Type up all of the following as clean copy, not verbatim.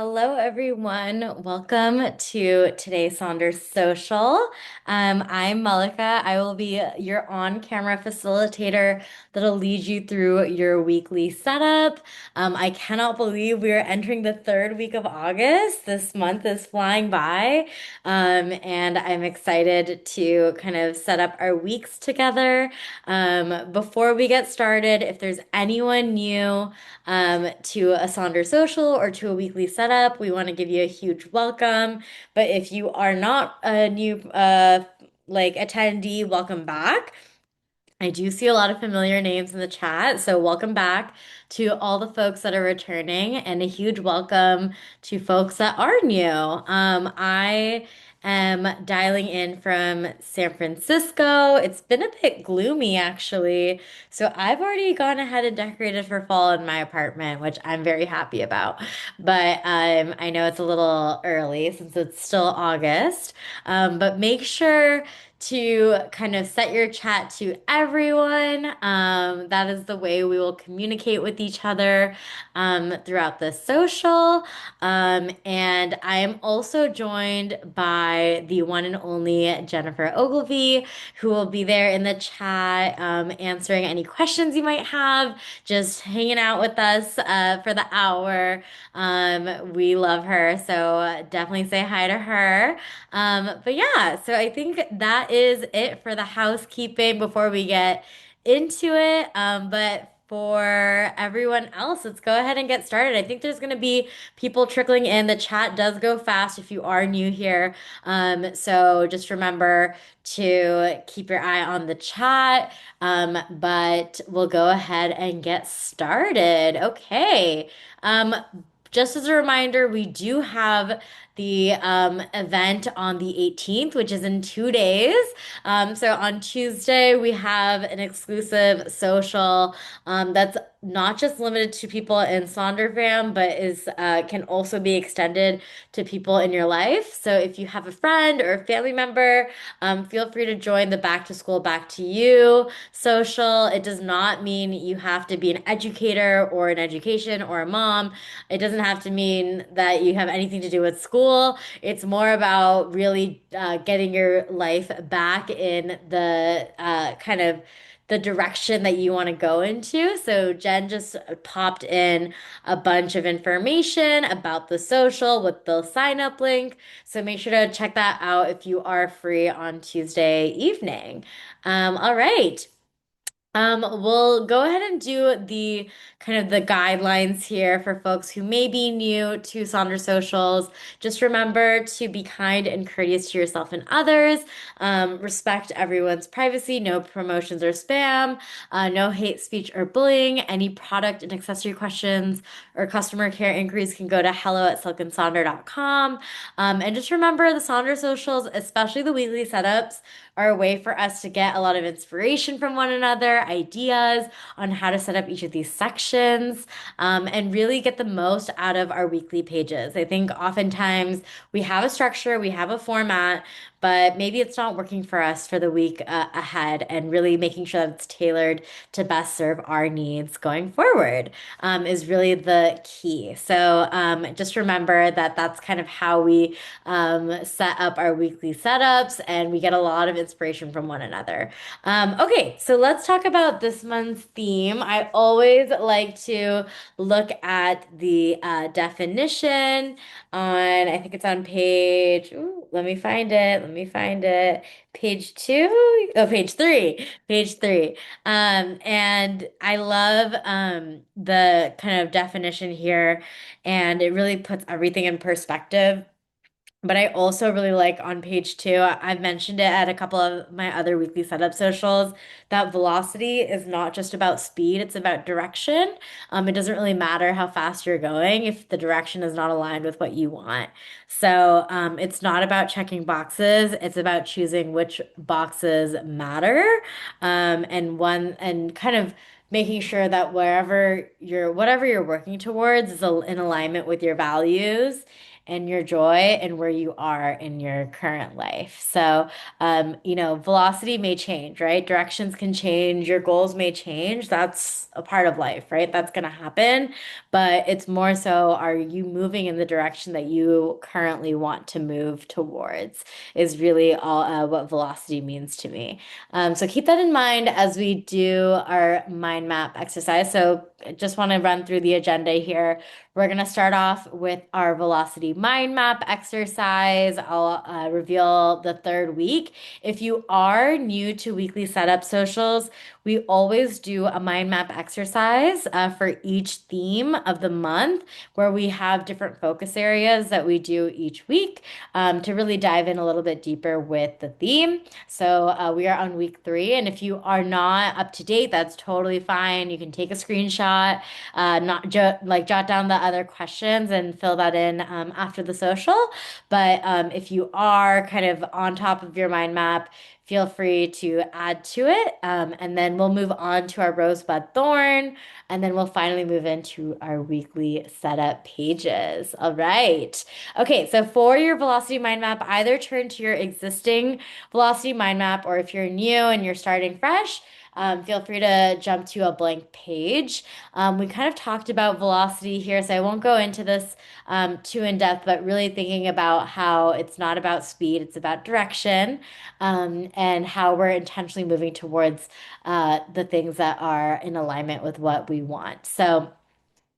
Hello, everyone. Welcome to today's Sonder Social. I'm Malika. I will be your on-camera facilitator that'll lead you through your weekly setup. I cannot believe we are entering the third week of August. This month is flying by, and I'm excited to kind of set up our weeks together. Before we get started, if there's anyone new, to a Sonder Social or to a weekly setup. We want to give you a huge welcome. But if you are not a new attendee, welcome back. I do see a lot of familiar names in the chat, so welcome back to all the folks that are returning, and a huge welcome to folks that are new. I am dialing in from San Francisco. It's been a bit gloomy, actually, so I've already gone ahead and decorated for fall in my apartment, which I'm very happy about. But I know it's a little early since it's still August, but make sure to kind of set your chat to everyone. That is the way we will communicate with each other throughout the social. And I am also joined by the one and only Jennifer Ogilvy, who will be there in the chat answering any questions you might have, just hanging out with us for the hour. We love her, so definitely say hi to her. But yeah, so I think that is it for the housekeeping before we get into it. But for everyone else, let's go ahead and get started. I think there's going to be people trickling in. The chat does go fast if you are new here. So just remember to keep your eye on the chat. But we'll go ahead and get started. Okay. Um, just as a reminder, we do have the event on the 18th, which is in 2 days. So on Tuesday, we have an exclusive social that's not just limited to people in Sonderfam, but is can also be extended to people in your life. So if you have a friend or a family member, feel free to join the Back to School, Back to You social. It does not mean you have to be an educator or an education or a mom. It doesn't have to mean that you have anything to do with school. It's more about really getting your life back in the kind of the direction that you want to go into. So Jen just popped in a bunch of information about the social with the sign up link. So make sure to check that out if you are free on Tuesday evening. All right. We'll go ahead and do the kind of the guidelines here for folks who may be new to Sonder Socials. Just remember to be kind and courteous to yourself and others. Respect everyone's privacy, no promotions or spam, no hate speech or bullying. Any product and accessory questions or customer care inquiries can go to hello@silkensonder.com. And just remember the Sonder Socials, especially the weekly setups, are a way for us to get a lot of inspiration from one another, ideas on how to set up each of these sections, and really get the most out of our weekly pages. I think oftentimes we have a structure, we have a format, but maybe it's not working for us for the week ahead, and really making sure that it's tailored to best serve our needs going forward is really the key. So just remember that that's kind of how we set up our weekly setups, and we get a lot of inspiration from one another. Okay, so let's talk about this month's theme. I always like to look at the definition on, I think it's on page, ooh, let me find it. Let me find it. Page two? Oh, page three. Page three. And I love the kind of definition here, and it really puts everything in perspective. But I also really like on page two, I've mentioned it at a couple of my other weekly setup socials, that velocity is not just about speed, it's about direction. It doesn't really matter how fast you're going if the direction is not aligned with what you want. So it's not about checking boxes, it's about choosing which boxes matter. And kind of making sure that whatever you're working towards is in alignment with your values and your joy and where you are in your current life. So, velocity may change, right? Directions can change, your goals may change. That's a part of life, right? That's going to happen. But it's more so, are you moving in the direction that you currently want to move towards? Is really all what velocity means to me. So keep that in mind as we do our mind map exercise. So I just want to run through the agenda here. We're going to start off with our velocity mind map exercise. I'll reveal the third week. If you are new to weekly setup socials, we always do a mind map exercise for each theme of the month where we have different focus areas that we do each week to really dive in a little bit deeper with the theme. So we are on week 3, and if you are not up to date, that's totally fine. You can take a screenshot, not like jot down the other questions and fill that in after the social. But if you are kind of on top of your mind map, feel free to add to it. And then we'll move on to our rosebud thorn, and then we'll finally move into our weekly setup pages. All right. Okay, so for your velocity mind map, either turn to your existing velocity mind map, or if you're new and you're starting fresh, feel free to jump to a blank page. We kind of talked about velocity here, so I won't go into this too in depth, but really thinking about how it's not about speed, it's about direction, and how we're intentionally moving towards the things that are in alignment with what we want. So,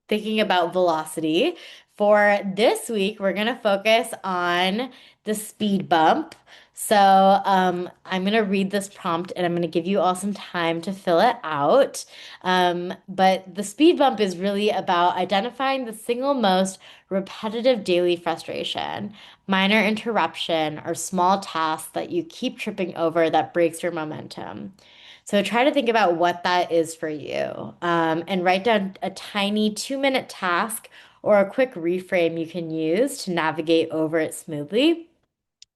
thinking about velocity. For this week, we're going to focus on the speed bump. So I'm going to read this prompt and I'm going to give you all some time to fill it out. But the speed bump is really about identifying the single most repetitive daily frustration, minor interruption, or small task that you keep tripping over that breaks your momentum. So try to think about what that is for you, and write down a tiny 2-minute task or a quick reframe you can use to navigate over it smoothly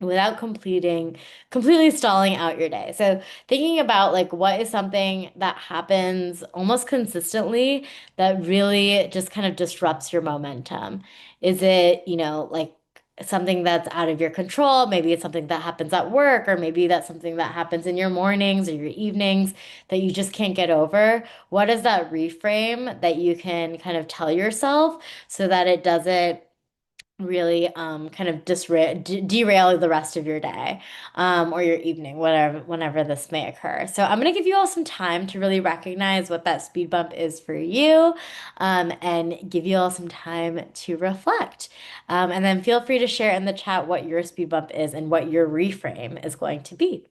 without completely stalling out your day. So thinking about like what is something that happens almost consistently that really just kind of disrupts your momentum. Is it, like something that's out of your control? Maybe it's something that happens at work, or maybe that's something that happens in your mornings or your evenings that you just can't get over. What is that reframe that you can kind of tell yourself so that it doesn't really kind of derail the rest of your day or your evening, whatever, whenever this may occur. So I'm going to give you all some time to really recognize what that speed bump is for you, and give you all some time to reflect. And then feel free to share in the chat what your speed bump is and what your reframe is going to be.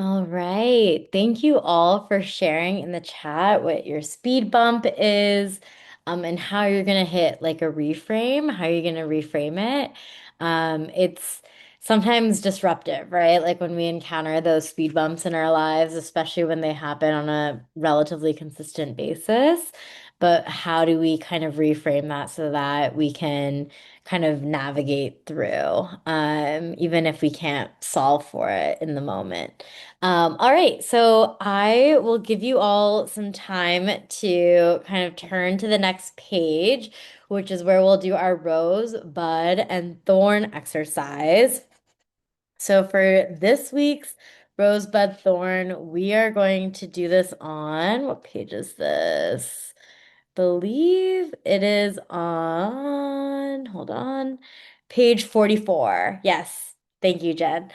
All right. Thank you all for sharing in the chat what your speed bump is, and how you're gonna hit like a reframe, how you're gonna reframe it. It's sometimes disruptive, right? Like when we encounter those speed bumps in our lives, especially when they happen on a relatively consistent basis. But how do we kind of reframe that so that we can kind of navigate through, even if we can't solve for it in the moment? All right, so I will give you all some time to kind of turn to the next page, which is where we'll do our rose, bud, and thorn exercise. So for this week's rose, bud, thorn, we are going to do this on, what page is this? Believe it is on, hold on, page 44. Yes. Thank you, Jen.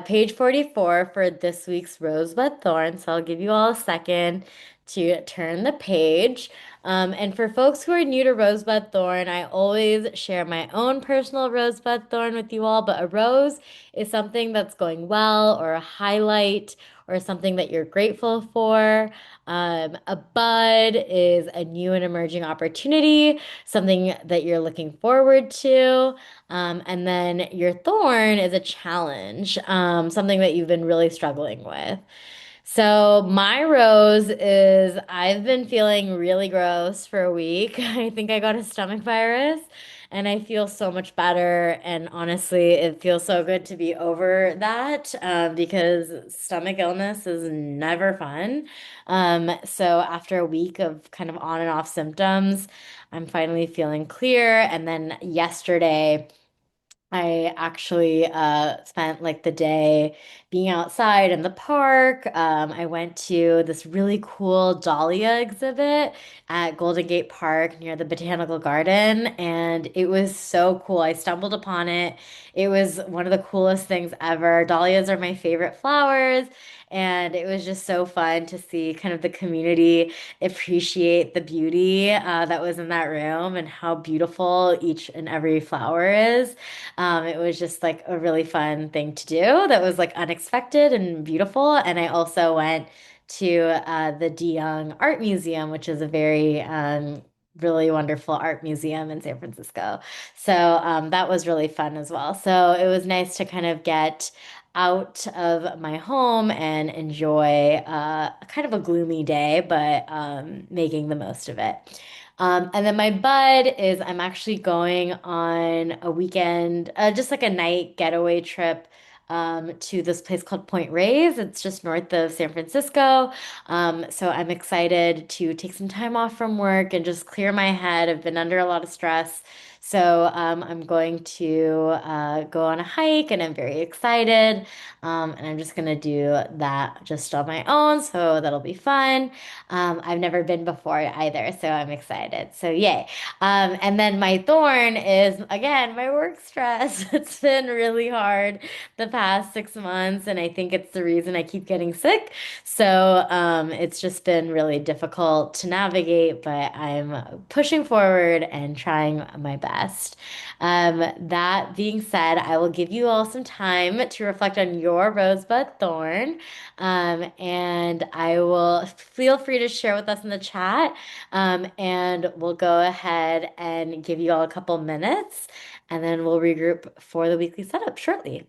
Page 44 for this week's Rosebud Thorn. So I'll give you all a second to turn the page. And for folks who are new to Rosebud Thorn, I always share my own personal Rosebud Thorn with you all, but a rose is something that's going well or a highlight or something that you're grateful for. A bud is a new and emerging opportunity, something that you're looking forward to. And then your thorn is a challenge, something that you've been really struggling with. So my rose is I've been feeling really gross for a week. I think I got a stomach virus and I feel so much better. And honestly, it feels so good to be over that, because stomach illness is never fun. So after a week of kind of on and off symptoms, I'm finally feeling clear. And then yesterday, I actually spent like the day being outside in the park. I went to this really cool Dahlia exhibit at Golden Gate Park near the Botanical Garden, and it was so cool. I stumbled upon it. It was one of the coolest things ever. Dahlias are my favorite flowers, and it was just so fun to see kind of the community appreciate the beauty that was in that room and how beautiful each and every flower is. It was just like a really fun thing to do that was like unexpected and beautiful. And I also went to the De Young Art Museum, which is a very really wonderful art museum in San Francisco. So that was really fun as well. So it was nice to kind of get out of my home and enjoy kind of a gloomy day, but making the most of it. And then my bud is I'm actually going on a weekend, just like a night getaway trip to this place called Point Reyes. It's just north of San Francisco. So I'm excited to take some time off from work and just clear my head. I've been under a lot of stress. So I'm going to go on a hike and I'm very excited. And I'm just going to do that just on my own. So that'll be fun. I've never been before either, so I'm excited. So yay. And then my thorn is again my work stress. It's been really hard the past 6 months, and I think it's the reason I keep getting sick. So it's just been really difficult to navigate, but I'm pushing forward and trying my best. That being said, I will give you all some time to reflect on your rosebud thorn. And I will feel free to share with us in the chat. And we'll go ahead and give you all a couple minutes, and then we'll regroup for the weekly setup shortly.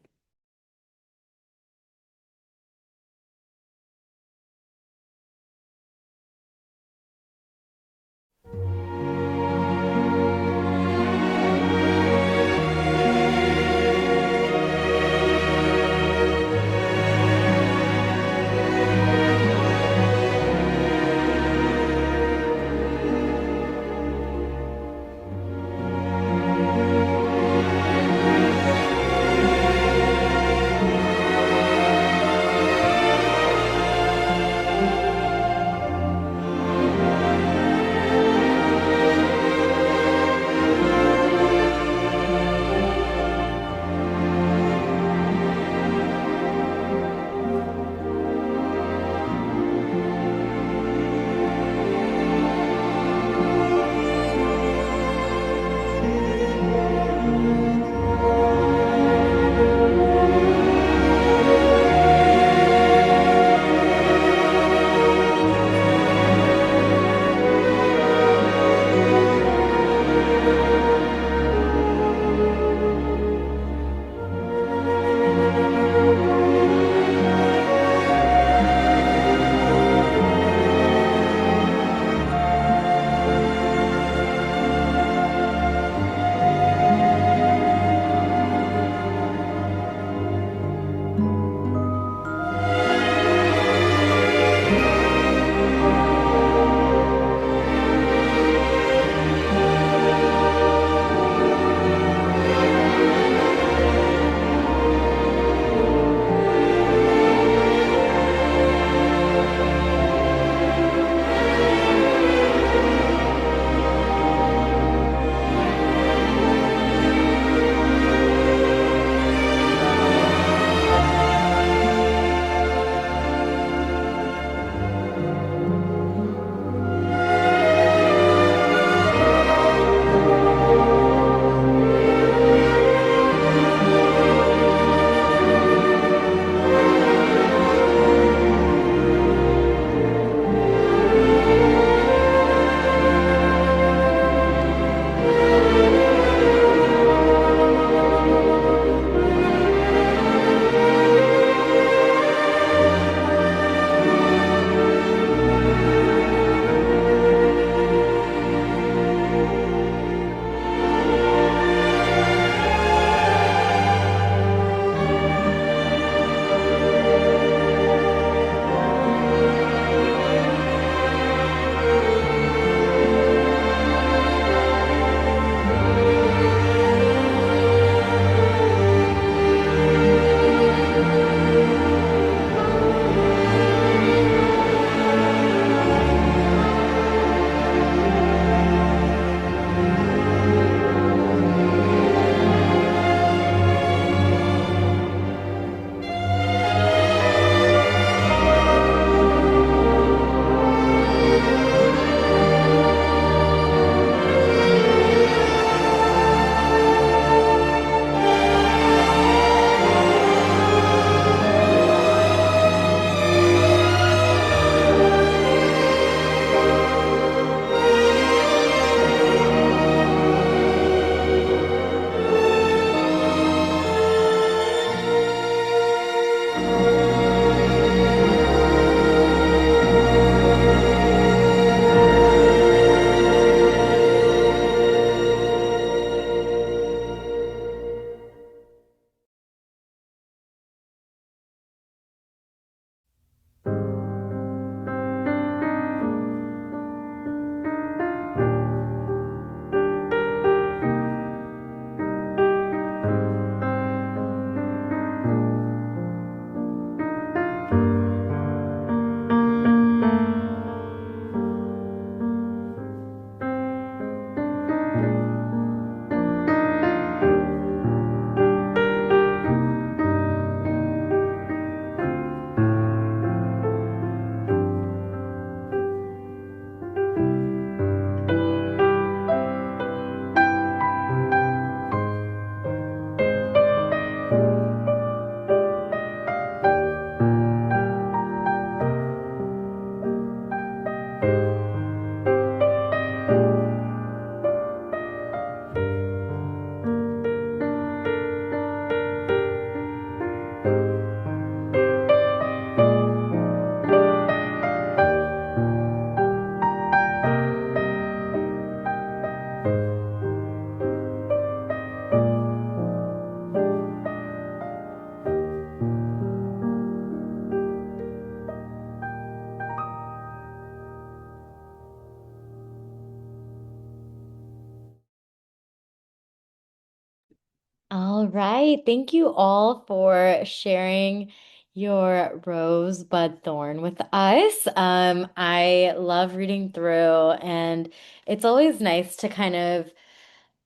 All right. Thank you all for sharing your rosebud thorn with us. I love reading through, and it's always nice to kind of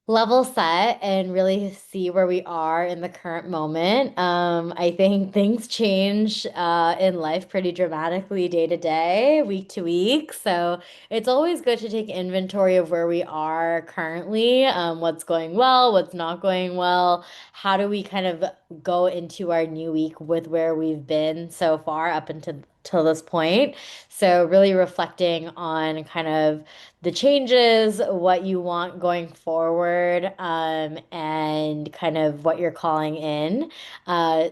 level set and really see where we are in the current moment. I think things change in life pretty dramatically day to day, week to week. So it's always good to take inventory of where we are currently, what's going well, what's not going well. How do we kind of go into our new week with where we've been so far up until till this point? So really reflecting on kind of the changes, what you want going forward, and kind of what you're calling in. I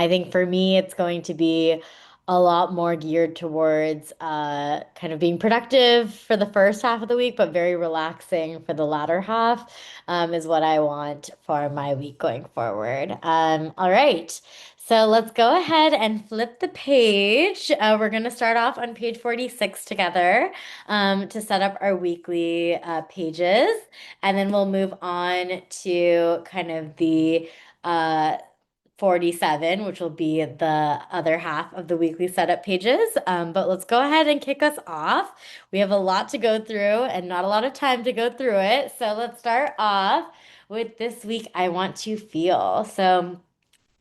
think for me, it's going to be a lot more geared towards kind of being productive for the first half of the week, but very relaxing for the latter half, is what I want for my week going forward. All right. So let's go ahead and flip the page. We're going to start off on page 46 together to set up our weekly pages. And then we'll move on to kind of the uh, 47, which will be the other half of the weekly setup pages. But let's go ahead and kick us off. We have a lot to go through and not a lot of time to go through it. So let's start off with this week I want to feel. So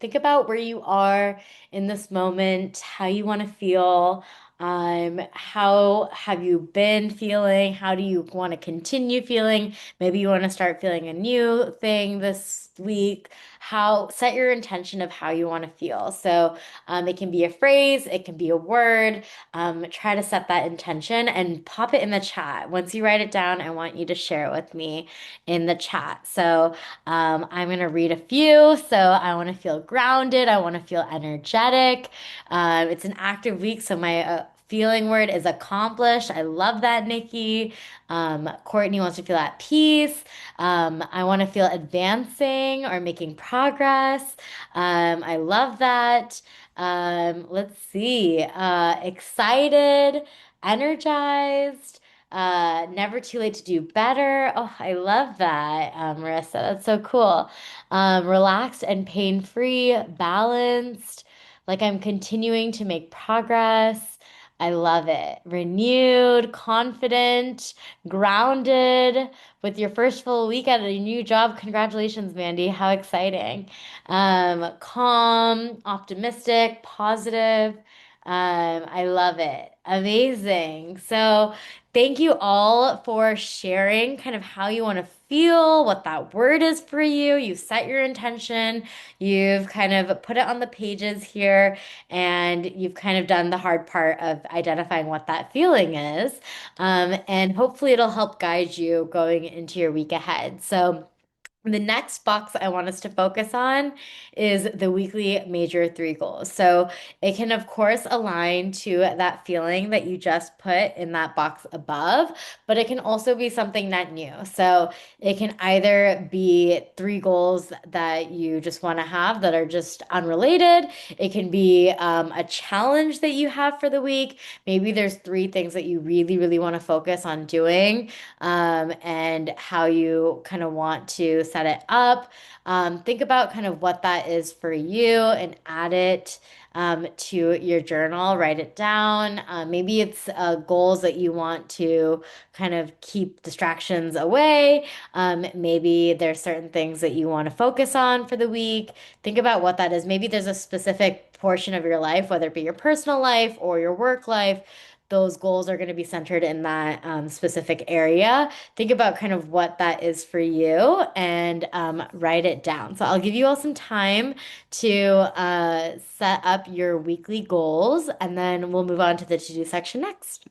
think about where you are in this moment, how you want to feel. How have you been feeling? How do you want to continue feeling? Maybe you want to start feeling a new thing this week. How set your intention of how you want to feel. So it can be a phrase, it can be a word. Try to set that intention and pop it in the chat. Once you write it down, I want you to share it with me in the chat. So I'm going to read a few. So I want to feel grounded. I want to feel energetic. It's an active week. So my feeling word is accomplished. I love that, Nikki. Courtney wants to feel at peace. I want to feel advancing or making progress. I love that. Let's see. Excited, energized. Never too late to do better. Oh, I love that, Marissa. That's so cool. Relaxed and pain-free, balanced, like I'm continuing to make progress. I love it. Renewed, confident, grounded with your first full week at a new job. Congratulations, Mandy. How exciting. Calm, optimistic, positive. I love it. Amazing. So, thank you all for sharing kind of how you want to feel, what that word is for you. You've set your intention, you've kind of put it on the pages here, and you've kind of done the hard part of identifying what that feeling is. And hopefully, it'll help guide you going into your week ahead. So, the next box I want us to focus on is the weekly major three goals. So it can, of course, align to that feeling that you just put in that box above, but it can also be something not new. So it can either be three goals that you just want to have that are just unrelated. It can be a challenge that you have for the week. Maybe there's three things that you really, really want to focus on doing, and how you kind of want to set it up. Think about kind of what that is for you and add it to your journal, write it down. Maybe it's goals that you want to kind of keep distractions away. Maybe there's certain things that you want to focus on for the week. Think about what that is. Maybe there's a specific portion of your life, whether it be your personal life or your work life. Those goals are going to be centered in that specific area. Think about kind of what that is for you and write it down. So I'll give you all some time to set up your weekly goals, and then we'll move on to the to-do section next.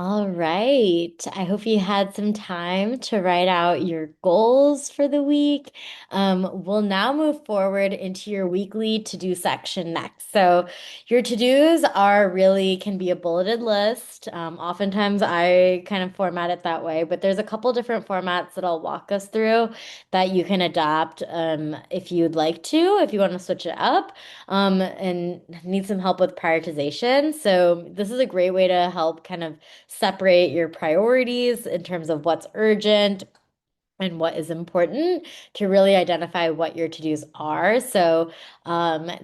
All right. I hope you had some time to write out your goals for the week. We'll now move forward into your weekly to-do section next. So your to-dos are really can be a bulleted list. Oftentimes I kind of format it that way, but there's a couple different formats that I'll walk us through that you can adopt if you'd like to, if you want to switch it up and need some help with prioritization. So this is a great way to help kind of separate your priorities in terms of what's urgent and what is important to really identify what your to-dos are. So,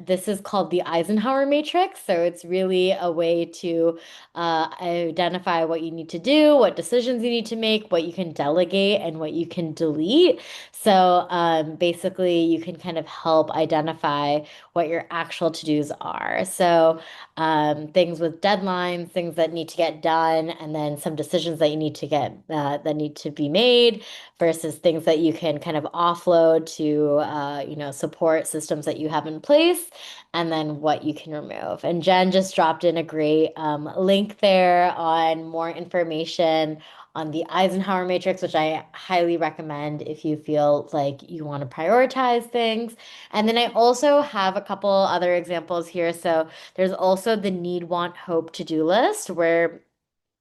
this is called the Eisenhower matrix. So, it's really a way to identify what you need to do, what decisions you need to make, what you can delegate, and what you can delete. So, basically, you can kind of help identify what your actual to-dos are. So, things with deadlines, things that need to get done, and then some decisions that you need to get that need to be made versus things that you can kind of offload to, support systems that you have in place, and then what you can remove. And Jen just dropped in a great link there on more information on the Eisenhower matrix, which I highly recommend if you feel like you want to prioritize things. And then I also have a couple other examples here. So there's also the need, want, hope to-do list where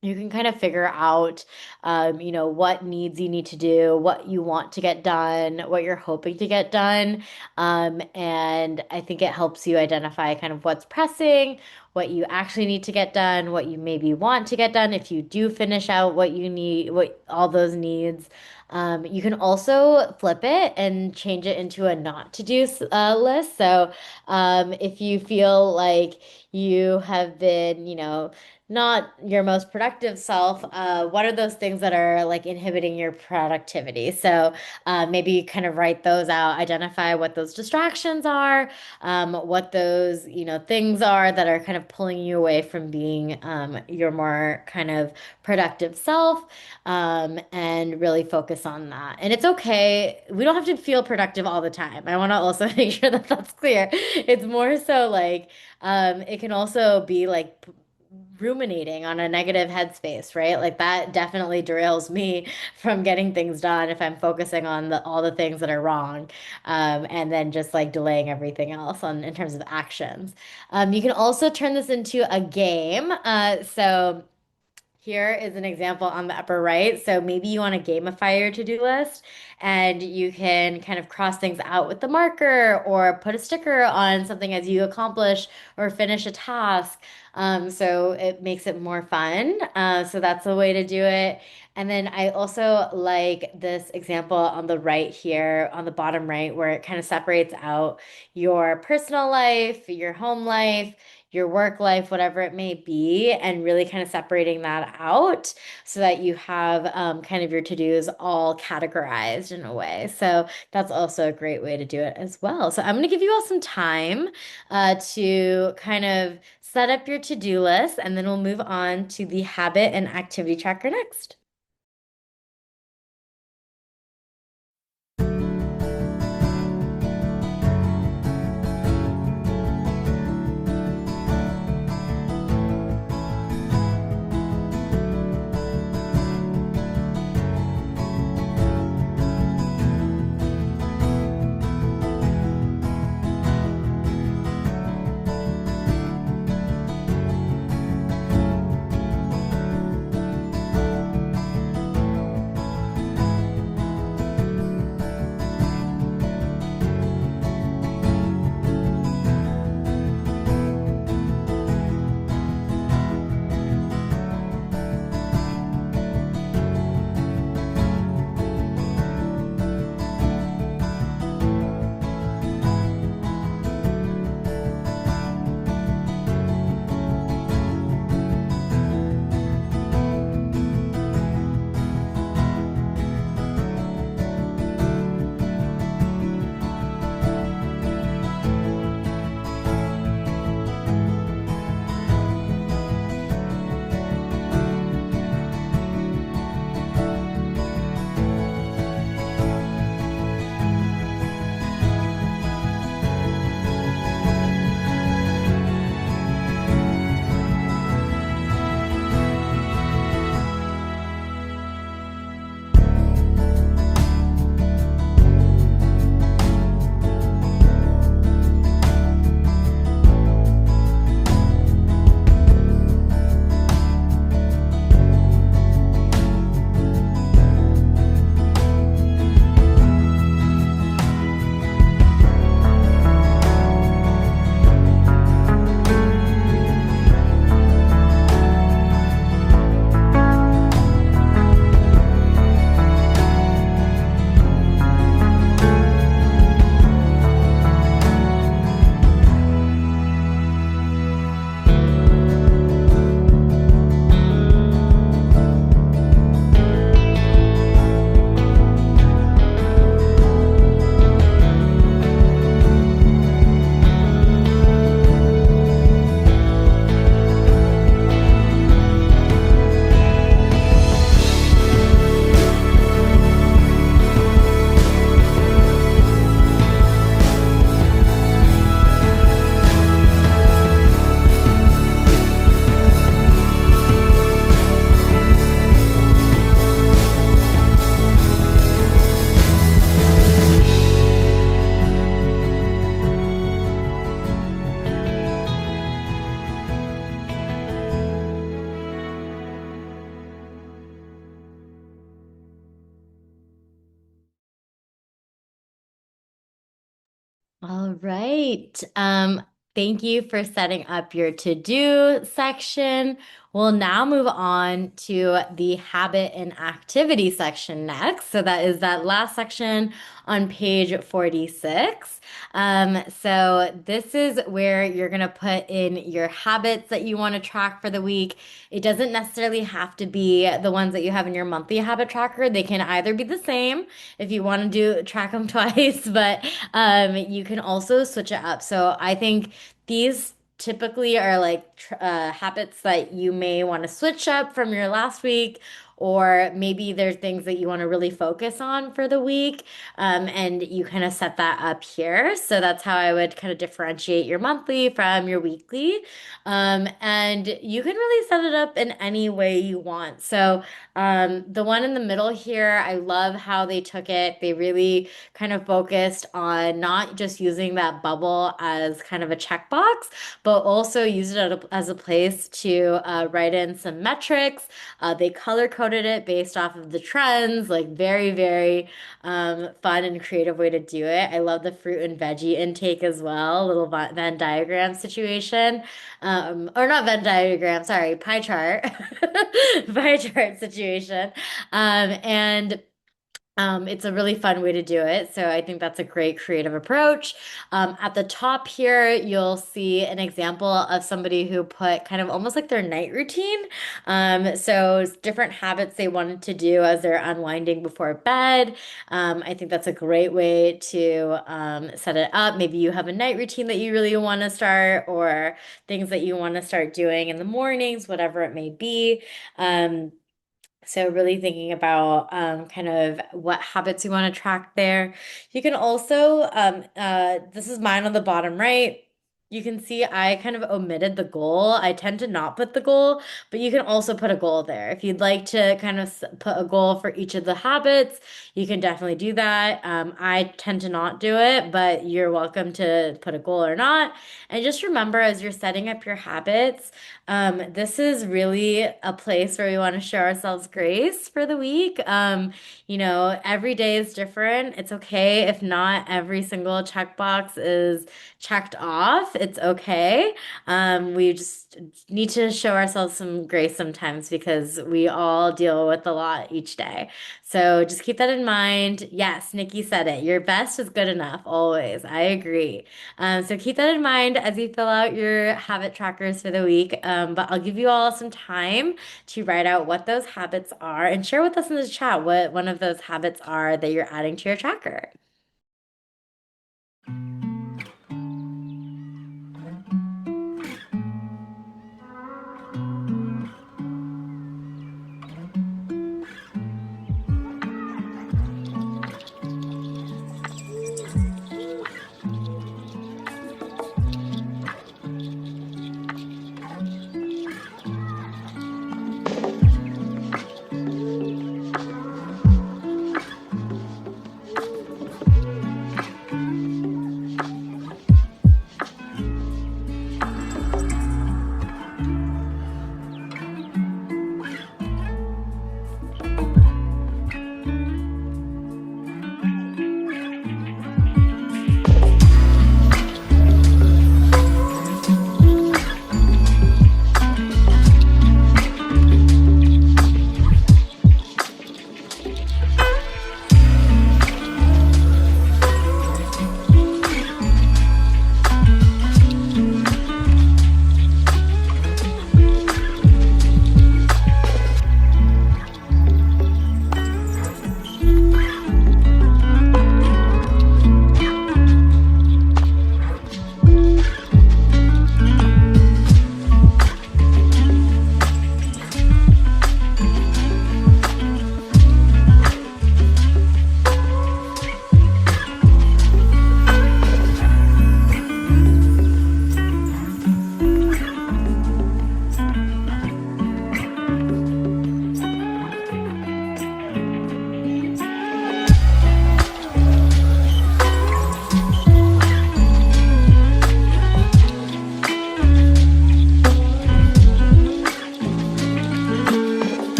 you can kind of figure out, what needs you need to do, what you want to get done, what you're hoping to get done. And I think it helps you identify kind of what's pressing, what you actually need to get done, what you maybe want to get done if you do finish out what you need, what all those needs. You can also flip it and change it into a not to do list. So if you feel like you have been, not your most productive self, what are those things that are like inhibiting your productivity? So maybe you kind of write those out, identify what those distractions are, what those, things are that are kind of pulling you away from being your more kind of productive self, and really focus on that. And it's okay. We don't have to feel productive all the time. I want to also make sure that that's clear. It's more so like, it can also be like ruminating on a negative headspace, right? Like that definitely derails me from getting things done if I'm focusing on all the things that are wrong, and then just like delaying everything else on in terms of actions. You can also turn this into a game. So here is an example on the upper right. So maybe you want to gamify your to-do list and you can kind of cross things out with the marker or put a sticker on something as you accomplish or finish a task. So it makes it more fun. So that's a way to do it. And then I also like this example on the right here, on the bottom right, where it kind of separates out your personal life, your home life, your work life, whatever it may be, and really kind of separating that out so that you have kind of your to-dos all categorized in a way. So that's also a great way to do it as well. So I'm going to give you all some time to kind of set up your to-do list, and then we'll move on to the habit and activity tracker next. All right. Thank you for setting up your to-do section. We'll now move on to the habit and activity section next. So that is that last section on page 46. So this is where you're going to put in your habits that you want to track for the week. It doesn't necessarily have to be the ones that you have in your monthly habit tracker. They can either be the same if you want to do track them twice, but you can also switch it up. So I think these typically are like habits that you may want to switch up from your last week, or maybe there's things that you want to really focus on for the week. And you kind of set that up here. So that's how I would kind of differentiate your monthly from your weekly. And you can really set it up in any way you want. So the one in the middle here, I love how they took it. They really kind of focused on not just using that bubble as kind of a checkbox, but also use it as a place to write in some metrics. They color coded it based off of the trends, like very, very fun and creative way to do it. I love the fruit and veggie intake as well, a little Venn diagram situation. Or not Venn diagram, sorry, pie chart, pie chart situation. And it's a really fun way to do it. So I think that's a great creative approach. At the top here, you'll see an example of somebody who put kind of almost like their night routine. So different habits they wanted to do as they're unwinding before bed. I think that's a great way to set it up. Maybe you have a night routine that you really want to start, or things that you want to start doing in the mornings, whatever it may be. Um, so really thinking about kind of what habits you want to track there. You can also, this is mine on the bottom right. You can see I kind of omitted the goal. I tend to not put the goal, but you can also put a goal there. If you'd like to kind of put a goal for each of the habits, you can definitely do that. I tend to not do it, but you're welcome to put a goal or not. And just remember, as you're setting up your habits, this is really a place where we want to show ourselves grace for the week. Every day is different. It's okay if not every single checkbox is checked off. It's okay. We just need to show ourselves some grace sometimes because we all deal with a lot each day. So just keep that in mind. Yes, Nikki said it. Your best is good enough, always. I agree. So keep that in mind as you fill out your habit trackers for the week. But I'll give you all some time to write out what those habits are and share with us in the chat what one of those habits are that you're adding to your tracker.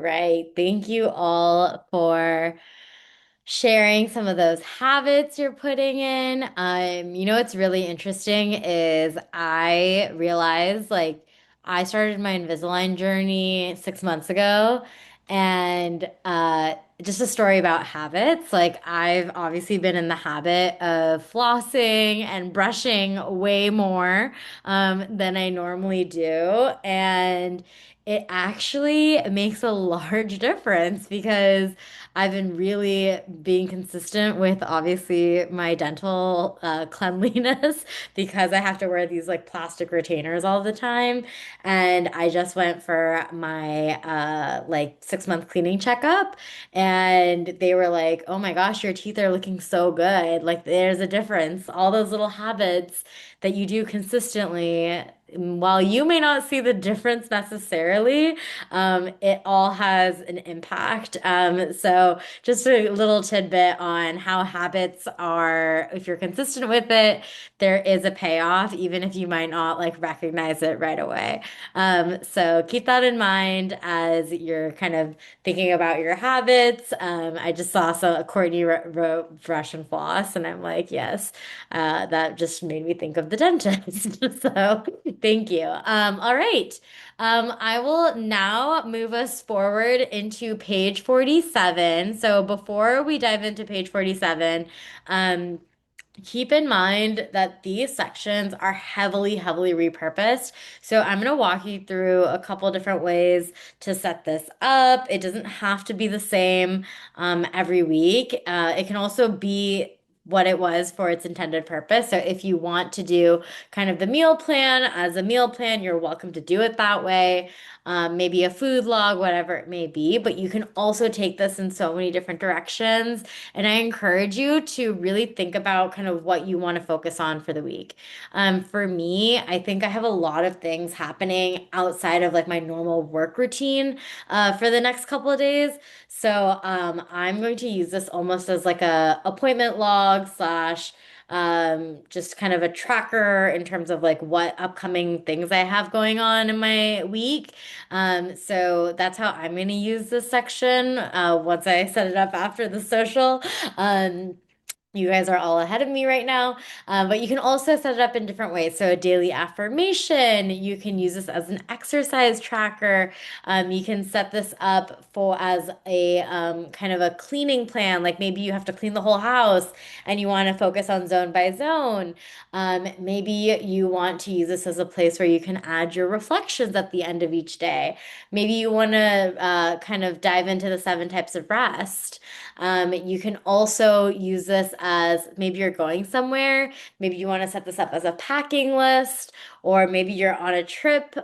right. Thank you all for sharing some of those habits you're putting in. What's really interesting is I realized like I started my Invisalign journey 6 months ago, and just a story about habits. Like I've obviously been in the habit of flossing and brushing way more than I normally do, and it actually makes a large difference because I've been really being consistent with obviously my dental cleanliness because I have to wear these like plastic retainers all the time. And I just went for my like 6 month cleaning checkup, and they were like, "Oh my gosh, your teeth are looking so good. Like there's a difference. All those little habits that you do consistently, while you may not see the difference necessarily, it all has an impact. So just a little tidbit on how habits are, if you're consistent with it, there is a payoff, even if you might not like recognize it right away. So keep that in mind as you're kind of thinking about your habits. I just saw Courtney wrote brush and floss, and I'm like, yes, that just made me think of the dentist. So thank you. All right. I will now move us forward into page 47. So before we dive into page 47, um, keep in mind that these sections are heavily, heavily repurposed. So I'm going to walk you through a couple different ways to set this up. It doesn't have to be the same every week. It can also be what it was for its intended purpose. So if you want to do kind of the meal plan as a meal plan, you're welcome to do it that way. Maybe a food log, whatever it may be. But you can also take this in so many different directions. And I encourage you to really think about kind of what you want to focus on for the week. For me, I think I have a lot of things happening outside of like my normal work routine for the next couple of days. So I'm going to use this almost as like a appointment log slash just kind of a tracker in terms of like what upcoming things I have going on in my week. So that's how I'm going to use this section once I set it up after the social. Um, you guys are all ahead of me right now, but you can also set it up in different ways. So, a daily affirmation, you can use this as an exercise tracker. You can set this up for as a kind of a cleaning plan. Like maybe you have to clean the whole house and you want to focus on zone by zone. Maybe you want to use this as a place where you can add your reflections at the end of each day. Maybe you want to kind of dive into the 7 types of rest. You can also use this as maybe you're going somewhere. Maybe you want to set this up as a packing list, or maybe you're on a trip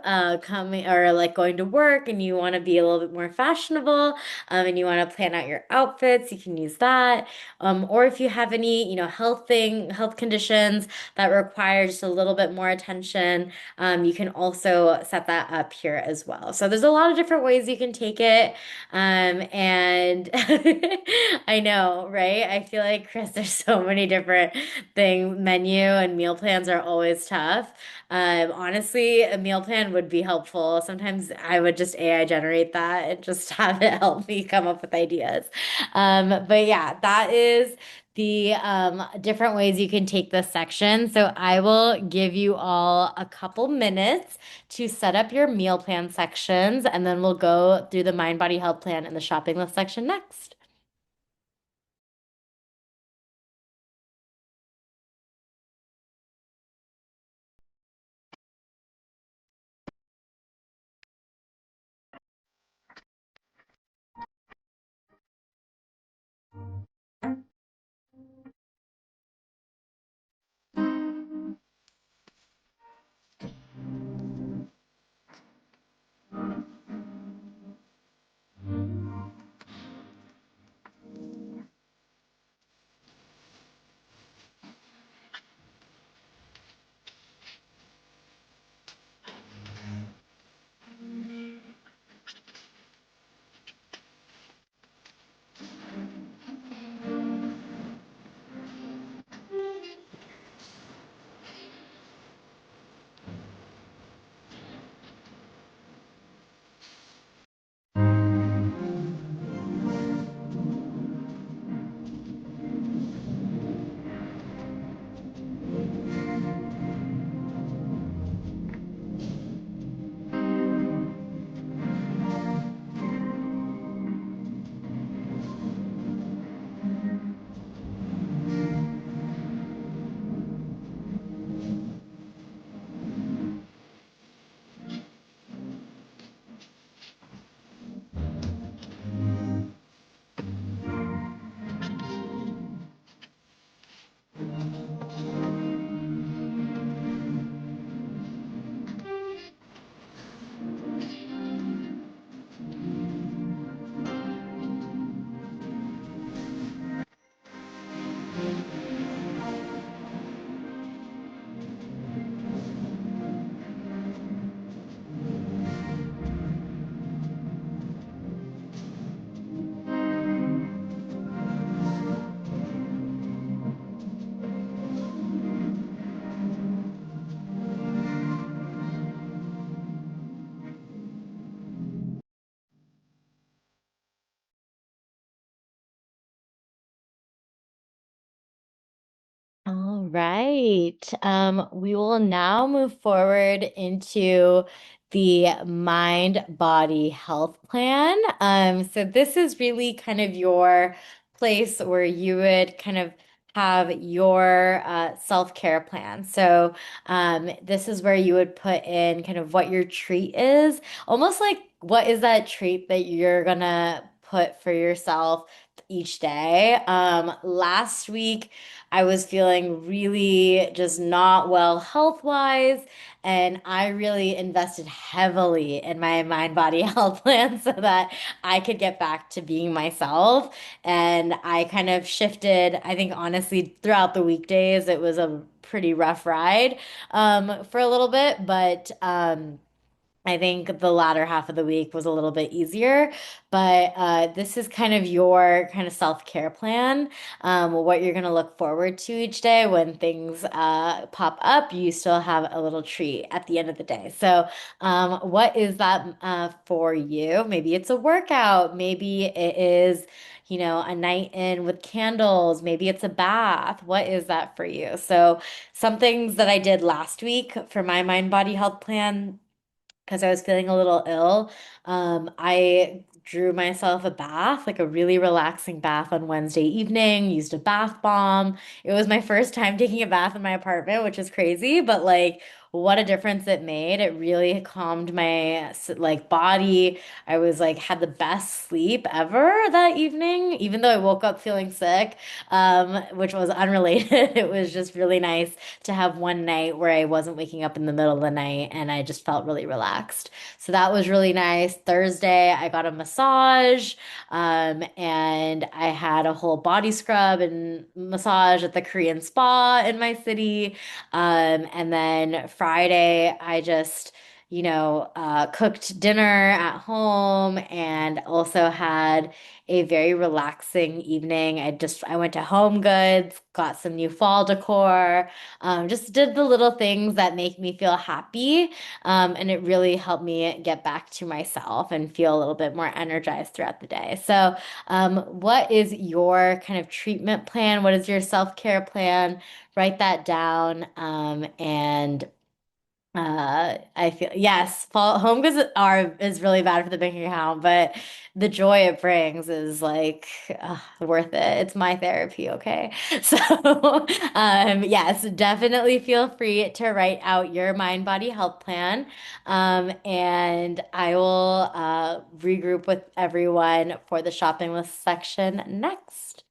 coming or like going to work and you want to be a little bit more fashionable and you want to plan out your outfits. You can use that. Or if you have any, health conditions that require just a little bit more attention, you can also set that up here as well. So there's a lot of different ways you can take it. And I know, right? I feel like Chris, there's so many different menu and meal plans are always tough. Honestly, a meal plan would be helpful. Sometimes I would just AI generate that and just have it help me come up with ideas. But yeah, that is the different ways you can take this section. So I will give you all a couple minutes to set up your meal plan sections, and then we'll go through the mind, body, health plan and the shopping list section next. right. We will now move forward into the mind body health plan. So this is really kind of your place where you would kind of have your self-care plan. So this is where you would put in kind of what your treat is, almost like what is that treat that you're gonna put for yourself each day. Last week, I was feeling really just not well health-wise, and I really invested heavily in my mind body health plan so that I could get back to being myself. And I kind of shifted, I think honestly, throughout the weekdays, it was a pretty rough ride for a little bit, but I think the latter half of the week was a little bit easier, but this is kind of your kind of self-care plan, what you're going to look forward to each day when things pop up. You still have a little treat at the end of the day. So, what is that for you? Maybe it's a workout. Maybe it is, a night in with candles. Maybe it's a bath. What is that for you? So, some things that I did last week for my mind body health plan because I was feeling a little ill. I drew myself a bath, like a really relaxing bath on Wednesday evening, used a bath bomb. It was my first time taking a bath in my apartment, which is crazy, but like what a difference it made. It really calmed my like body. I was like had the best sleep ever that evening, even though I woke up feeling sick, which was unrelated. It was just really nice to have one night where I wasn't waking up in the middle of the night and I just felt really relaxed. So that was really nice. Thursday, I got a massage, and I had a whole body scrub and massage at the Korean spa in my city. And then Friday, I just cooked dinner at home and also had a very relaxing evening. I went to Home Goods, got some new fall decor, just did the little things that make me feel happy. And it really helped me get back to myself and feel a little bit more energized throughout the day. So, what is your kind of treatment plan? What is your self-care plan? Write that down. And I feel yes, fall home goods are is really bad for the bank account, but the joy it brings is like worth it. It's my therapy, okay? So, yes, definitely feel free to write out your mind body health plan, and I will regroup with everyone for the shopping list section next.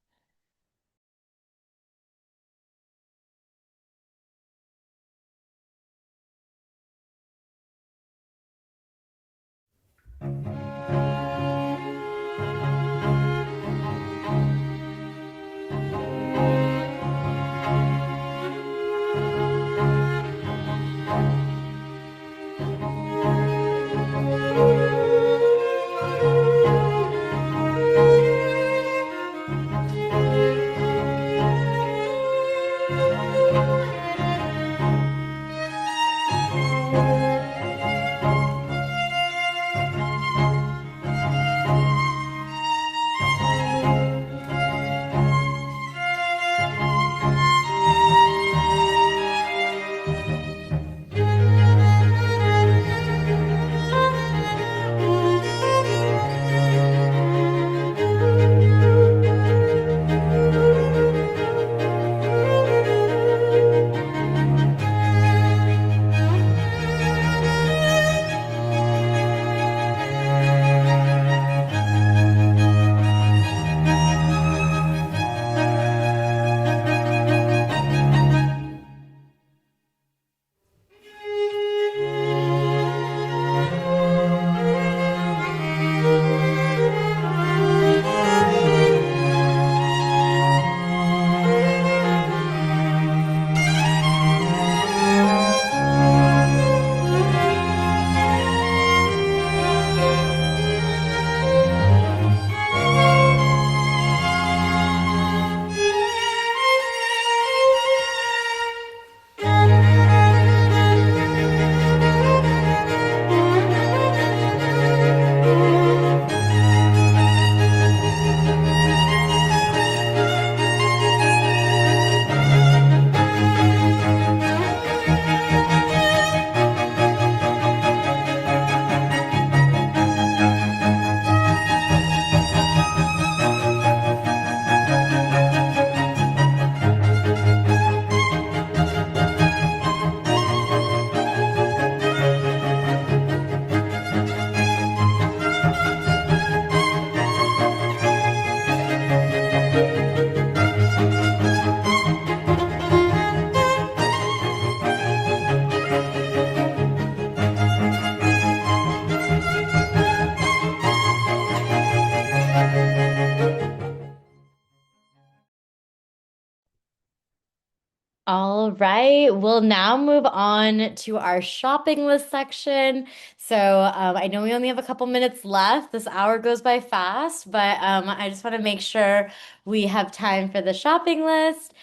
All right, we'll now move on to our shopping list section. I know we only have a couple minutes left. This hour goes by fast, but I just want to make sure we have time for the shopping list.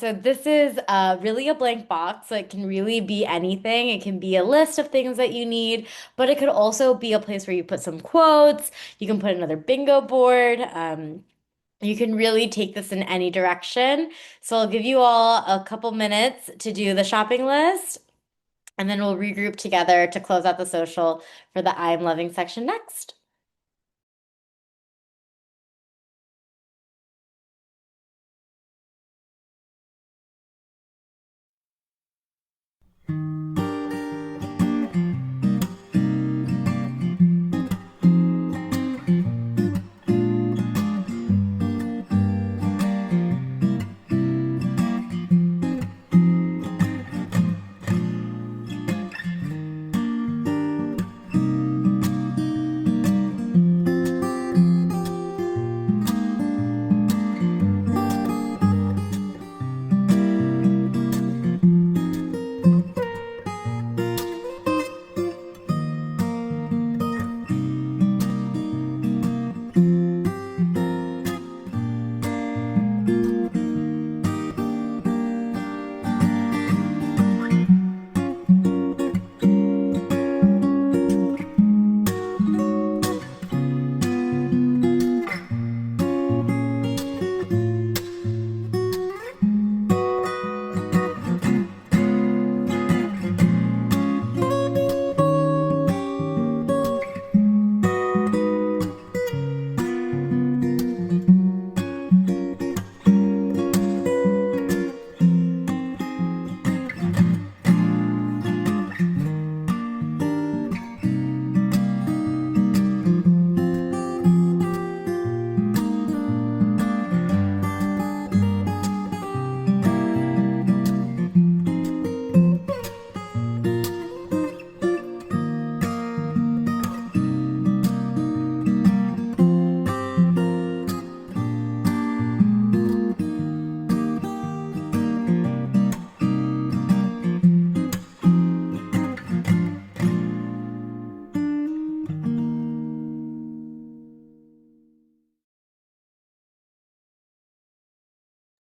This is really a blank box, so it can really be anything. It can be a list of things that you need, but it could also be a place where you put some quotes. You can put another bingo board. You can really take this in any direction. So I'll give you all a couple minutes to do the shopping list, and then we'll regroup together to close out the social for the I'm loving section next.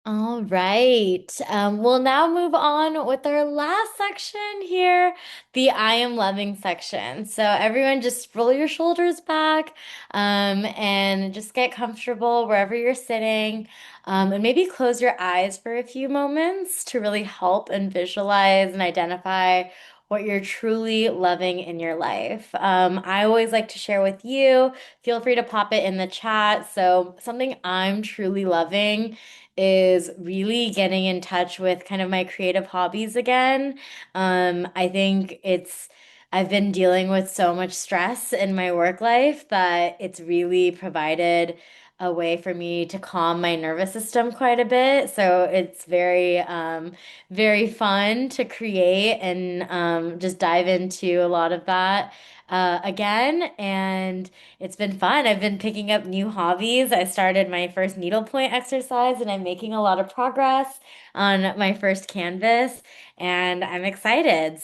All right. We'll now move on with our last section here, the I am loving section. So everyone just roll your shoulders back, and just get comfortable wherever you're sitting. And maybe close your eyes for a few moments to really help and visualize and identify what you're truly loving in your life. I always like to share with you. Feel free to pop it in the chat. So something I'm truly loving is really getting in touch with kind of my creative hobbies again. I think I've been dealing with so much stress in my work life that it's really provided a way for me to calm my nervous system quite a bit. So it's very fun to create and just dive into a lot of that again. And it's been fun. I've been picking up new hobbies. I started my first needlepoint exercise and I'm making a lot of progress on my first canvas and I'm excited.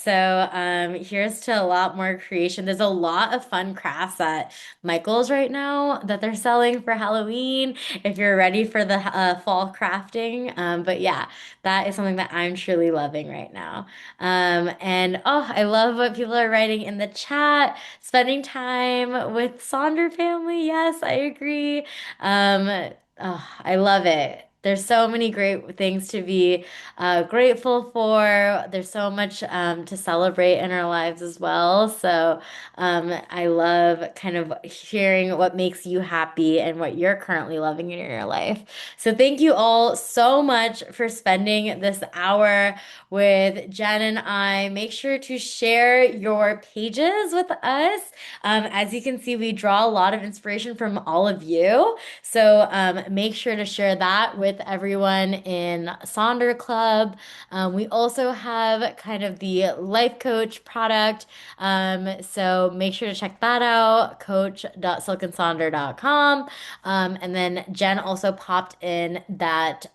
Here's to a lot more creation. There's a lot of fun crafts at Michael's right now that they're selling for Halloween if you're ready for the fall crafting. But yeah, that is something that I'm truly loving right now. And oh, I love what people are writing in the chat. Spending time with Sonder family. Yes, I agree. I love it. There's so many great things to be grateful for. There's so much to celebrate in our lives as well. I love kind of hearing what makes you happy and what you're currently loving in your life. So thank you all so much for spending this hour with Jen and I. Make sure to share your pages with us. As you can see, we draw a lot of inspiration from all of you. Make sure to share that with everyone in Sonder Club. We also have kind of the life coach product. So make sure to check that out, coach.silkandsonder.com. And then Jen also popped in that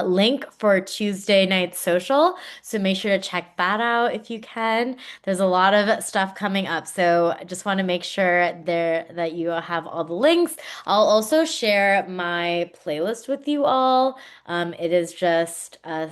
link for Tuesday night social. So make sure to check that out if you can. There's a lot of stuff coming up. So I just want to make sure there that you have all the links. I'll also share my playlist with you all. It is just a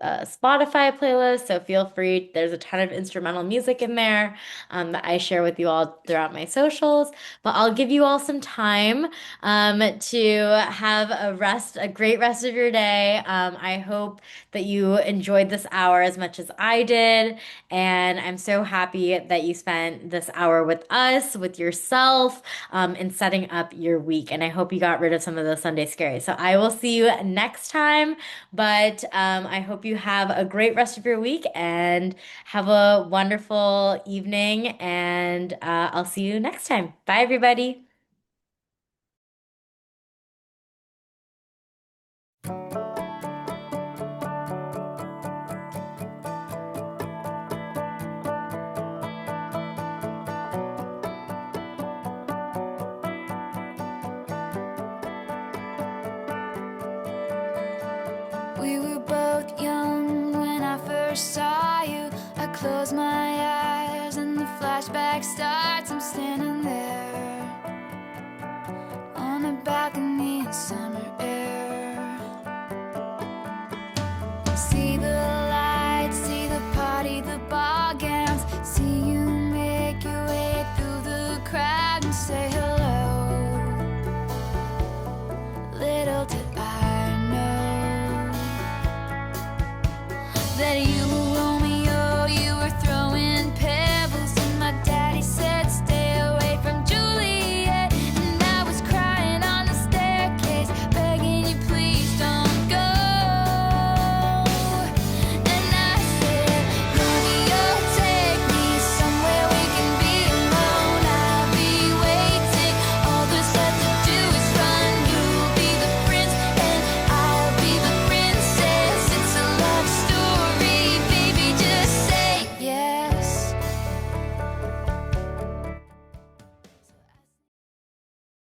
Spotify playlist, so feel free. There's a ton of instrumental music in there that I share with you all throughout my socials. But I'll give you all some time to have a great rest of your day. I hope that you enjoyed this hour as much as I did. And I'm so happy that you spent this hour with us, with yourself, in setting up your week. And I hope you got rid of some of the Sunday scaries. So I will see you next time. But I hope you have a great rest of your week and have a wonderful evening. And I'll see you next time. Bye, everybody. We were both young when I first saw you. I close my eyes and the flashback starts.